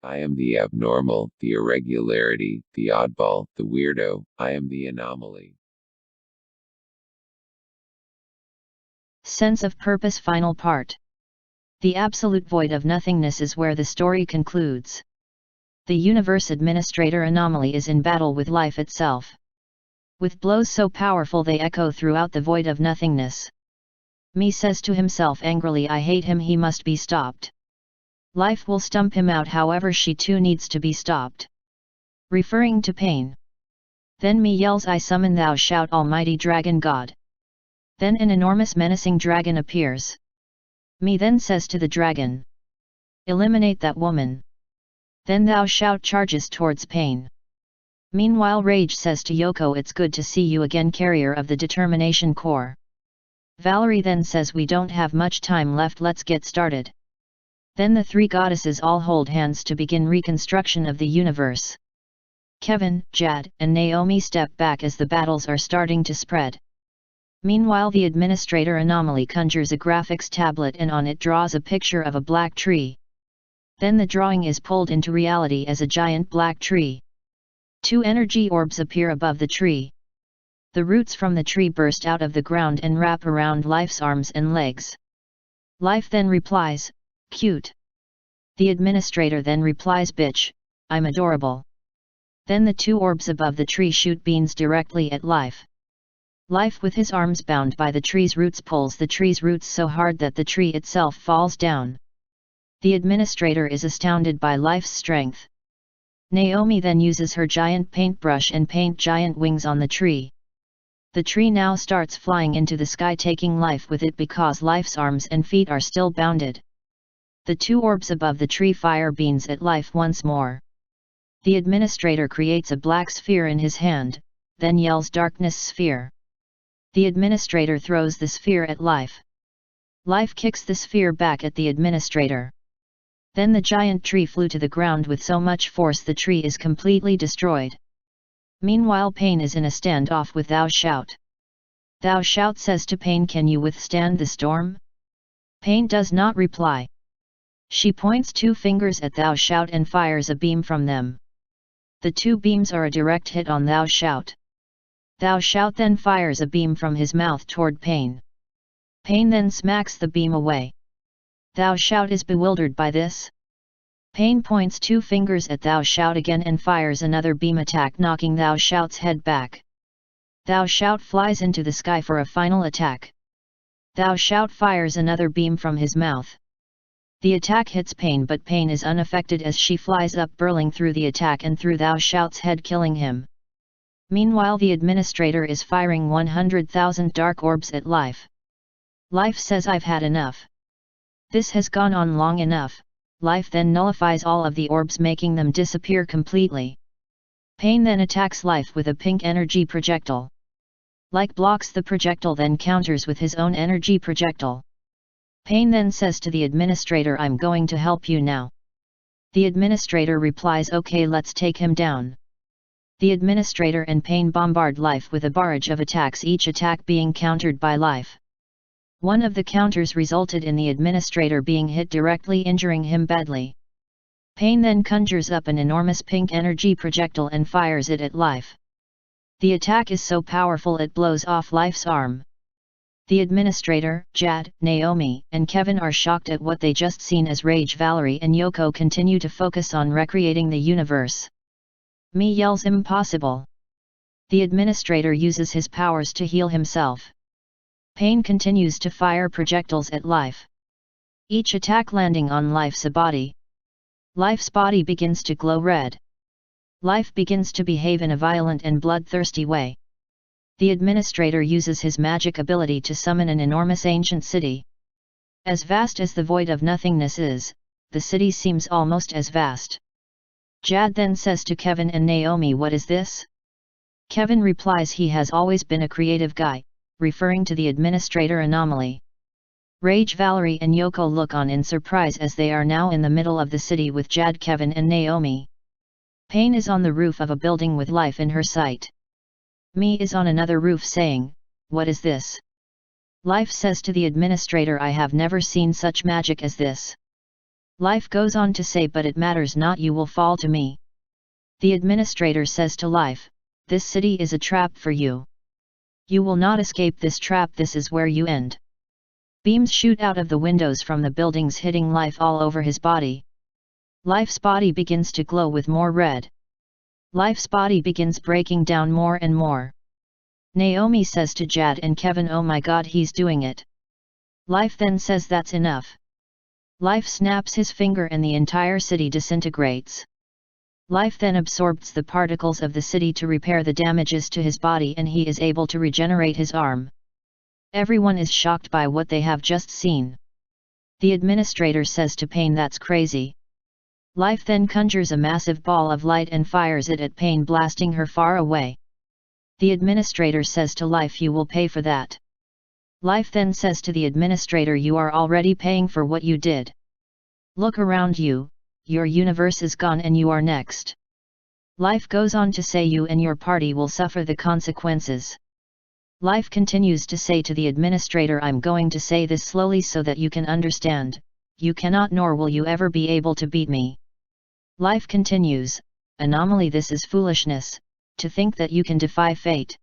I am the abnormal, the irregularity, the oddball, the weirdo. I am the anomaly. Sense of purpose. Final part. The absolute void of nothingness is where the story concludes. The universe administrator anomaly is in battle with life itself. With blows so powerful they echo throughout the void of nothingness. Me says to himself angrily, I hate him, he must be stopped. Life will stump him out, however she too needs to be stopped. Referring to pain. Then me yells, I summon thou shout almighty dragon god. Then an enormous menacing dragon appears. Me then says to the dragon, eliminate that woman. Then thou shout charges towards pain. Meanwhile Rage says to Yoko, it's good to see you again, carrier of the determination core. Valerie then says, we don't have much time left, let's get started. Then the three goddesses all hold hands to begin reconstruction of the universe. Kevin, Jad, and Naomi step back as the battles are starting to spread. Meanwhile the administrator anomaly conjures a graphics tablet and on it draws a picture of a black tree. Then the drawing is pulled into reality as a giant black tree. Two energy orbs appear above the tree. The roots from the tree burst out of the ground and wrap around Life's arms and legs. Life then replies, cute. The administrator then replies, bitch, I'm adorable. Then the two orbs above the tree shoot beans directly at Life. Life with his arms bound by the tree's roots pulls the tree's roots so hard that the tree itself falls down. The administrator is astounded by Life's strength. Naomi then uses her giant paintbrush and paint giant wings on the tree. The tree now starts flying into the sky, taking Life with it because Life's arms and feet are still bounded. The two orbs above the tree fire beans at Life once more. The administrator creates a black sphere in his hand, then yells darkness sphere. The administrator throws the sphere at Life. Life kicks the sphere back at the administrator. Then the giant tree flew to the ground with so much force the tree is completely destroyed. Meanwhile Pain is in a standoff with Thou Shout. Thou Shout says to Pain, can you withstand the storm? Pain does not reply. She points two fingers at Thou Shout and fires a beam from them. The two beams are a direct hit on Thou Shout. Thou Shout then fires a beam from his mouth toward Pain. Pain then smacks the beam away. Thou Shout is bewildered by this. Pain points two fingers at Thou Shout again and fires another beam attack, knocking Thou Shout's head back. Thou Shout flies into the sky for a final attack. Thou Shout fires another beam from his mouth. The attack hits Pain, but Pain is unaffected as she flies up, burling through the attack and through Thou Shout's head, killing him. Meanwhile the administrator is firing 100,000 dark orbs at Life. Life says, I've had enough. This has gone on long enough. Life then nullifies all of the orbs, making them disappear completely. Pain then attacks Life with a pink energy projectile. Like blocks the projectile, then counters with his own energy projectile. Pain then says to the administrator, I'm going to help you now. The administrator replies, okay, let's take him down. The administrator and Pain bombard Life with a barrage of attacks, each attack being countered by Life. One of the counters resulted in the administrator being hit directly, injuring him badly. Pain then conjures up an enormous pink energy projectile and fires it at Life. The attack is so powerful it blows off Life's arm. The administrator, Jad, Naomi, and Kevin are shocked at what they just seen as Rage, Valerie and Yoko continue to focus on recreating the universe. Me yells impossible. The administrator uses his powers to heal himself. Pain continues to fire projectiles at Life. Each attack landing on Life's body. Life's body begins to glow red. Life begins to behave in a violent and bloodthirsty way. The administrator uses his magic ability to summon an enormous ancient city. As vast as the void of nothingness is, the city seems almost as vast. Jad then says to Kevin and Naomi, what is this? Kevin replies he has always been a creative guy, referring to the administrator anomaly. Rage, Valerie and Yoko look on in surprise as they are now in the middle of the city with Jad, Kevin and Naomi. Pain is on the roof of a building with Life in her sight. Me is on another roof saying, what is this? Life says to the administrator, I have never seen such magic as this. Life goes on to say, but it matters not, you will fall to me. The administrator says to Life, this city is a trap for you. You will not escape this trap, this is where you end. Beams shoot out of the windows from the buildings, hitting Life all over his body. Life's body begins to glow with more red. Life's body begins breaking down more and more. Naomi says to Jad and Kevin, oh my god, he's doing it. Life then says that's enough. Life snaps his finger and the entire city disintegrates. Life then absorbs the particles of the city to repair the damages to his body, and he is able to regenerate his arm. Everyone is shocked by what they have just seen. The administrator says to Pain, that's crazy. Life then conjures a massive ball of light and fires it at Pain, blasting her far away. The administrator says to Life, you will pay for that. Life then says to the administrator, you are already paying for what you did. Look around you, your universe is gone and you are next. Life goes on to say you and your party will suffer the consequences. Life continues to say to the administrator, I'm going to say this slowly so that you can understand, you cannot nor will you ever be able to beat me. Life continues, anomaly, this is foolishness, to think that you can defy fate.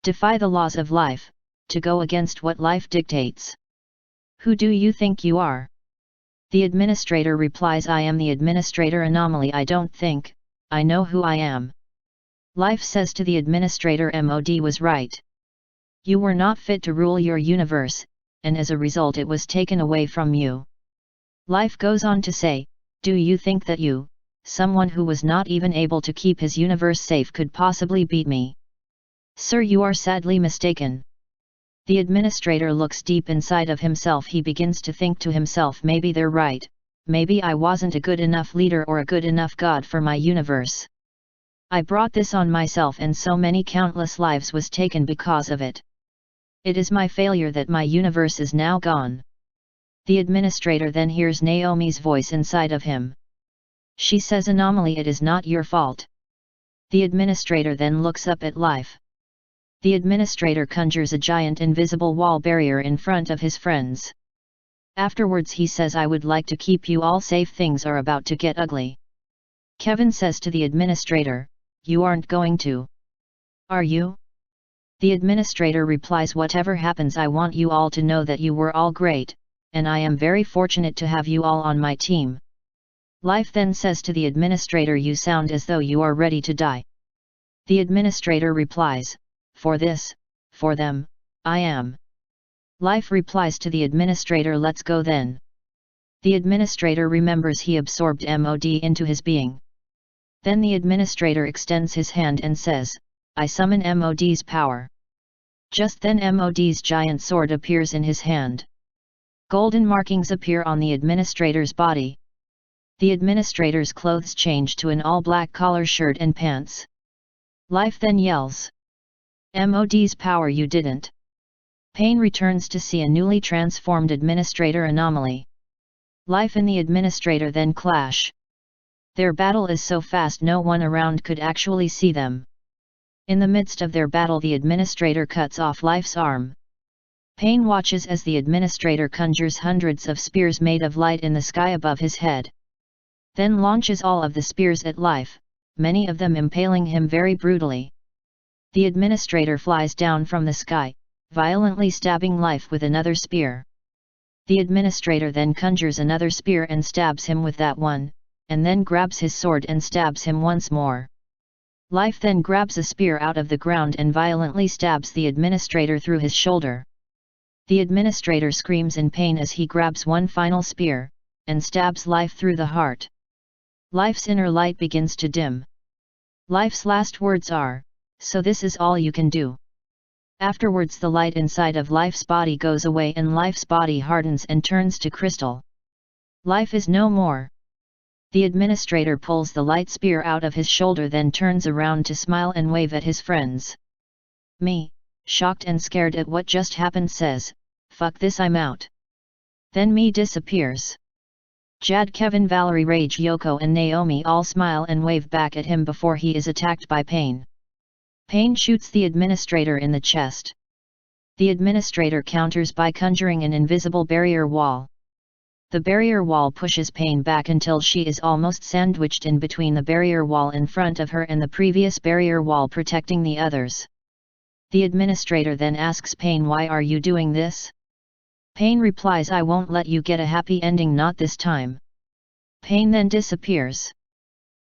Defy the laws of life, to go against what life dictates. Who do you think you are? The administrator replies, I am the administrator anomaly, I don't think, I know who I am. Life says to the administrator, MOD was right. You were not fit to rule your universe, and as a result it was taken away from you. Life goes on to say, do you think that you, someone who was not even able to keep his universe safe, could possibly beat me? Sir, you are sadly mistaken. The administrator looks deep inside of himself. He begins to think to himself, maybe they're right, maybe I wasn't a good enough leader or a good enough god for my universe. I brought this on myself and so many countless lives was taken because of it. It is my failure that my universe is now gone. The administrator then hears Naomi's voice inside of him. She says, anomaly, it is not your fault. The administrator then looks up at Life. The administrator conjures a giant invisible wall barrier in front of his friends. Afterwards he says, I would like to keep you all safe, things are about to get ugly. Kevin says to the administrator, you aren't going to. Are you? The administrator replies, whatever happens, I want you all to know that you were all great, and I am very fortunate to have you all on my team. Life then says to the administrator, you sound as though you are ready to die. The administrator replies, for this, for them, I am. Life replies to the administrator, let's go then. The administrator remembers he absorbed MOD into his being. Then the administrator extends his hand and says, I summon MOD's power. Just then MOD's giant sword appears in his hand. Golden markings appear on the administrator's body. The administrator's clothes change to an all-black collar shirt and pants. Life then yells, MOD's power, you didn't. Pain returns to see a newly transformed administrator anomaly. Life and the administrator then clash. Their battle is so fast no one around could actually see them. In the midst of their battle, the administrator cuts off Life's arm. Pain watches as the administrator conjures hundreds of spears made of light in the sky above his head. Then launches all of the spears at Life, many of them impaling him very brutally. The administrator flies down from the sky, violently stabbing Life with another spear. The administrator then conjures another spear and stabs him with that one, and then grabs his sword and stabs him once more. Life then grabs a spear out of the ground and violently stabs the administrator through his shoulder. The administrator screams in pain as he grabs one final spear, and stabs Life through the heart. Life's inner light begins to dim. Life's last words are, so this is all you can do. Afterwards the light inside of Life's body goes away and Life's body hardens and turns to crystal. Life is no more. The administrator pulls the light spear out of his shoulder, then turns around to smile and wave at his friends. Me, shocked and scared at what just happened, says, fuck this, I'm out. Then Me disappears. Jad, Kevin, Valerie, Rage, Yoko and Naomi all smile and wave back at him before he is attacked by Pain. Pain shoots the administrator in the chest. The administrator counters by conjuring an invisible barrier wall. The barrier wall pushes Pain back until she is almost sandwiched in between the barrier wall in front of her and the previous barrier wall protecting the others. The administrator then asks Pain, "Why are you doing this?" Pain replies, "I won't let you get a happy ending, not this time." Pain then disappears.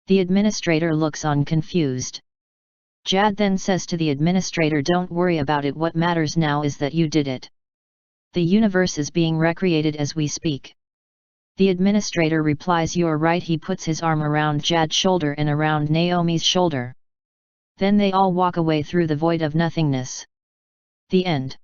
The administrator looks on confused. Jad then says to the administrator, "Don't worry about it, what matters now is that you did it. The universe is being recreated as we speak." The administrator replies, "You're right." He puts his arm around Jad's shoulder and around Naomi's shoulder. Then they all walk away through the void of nothingness. The end.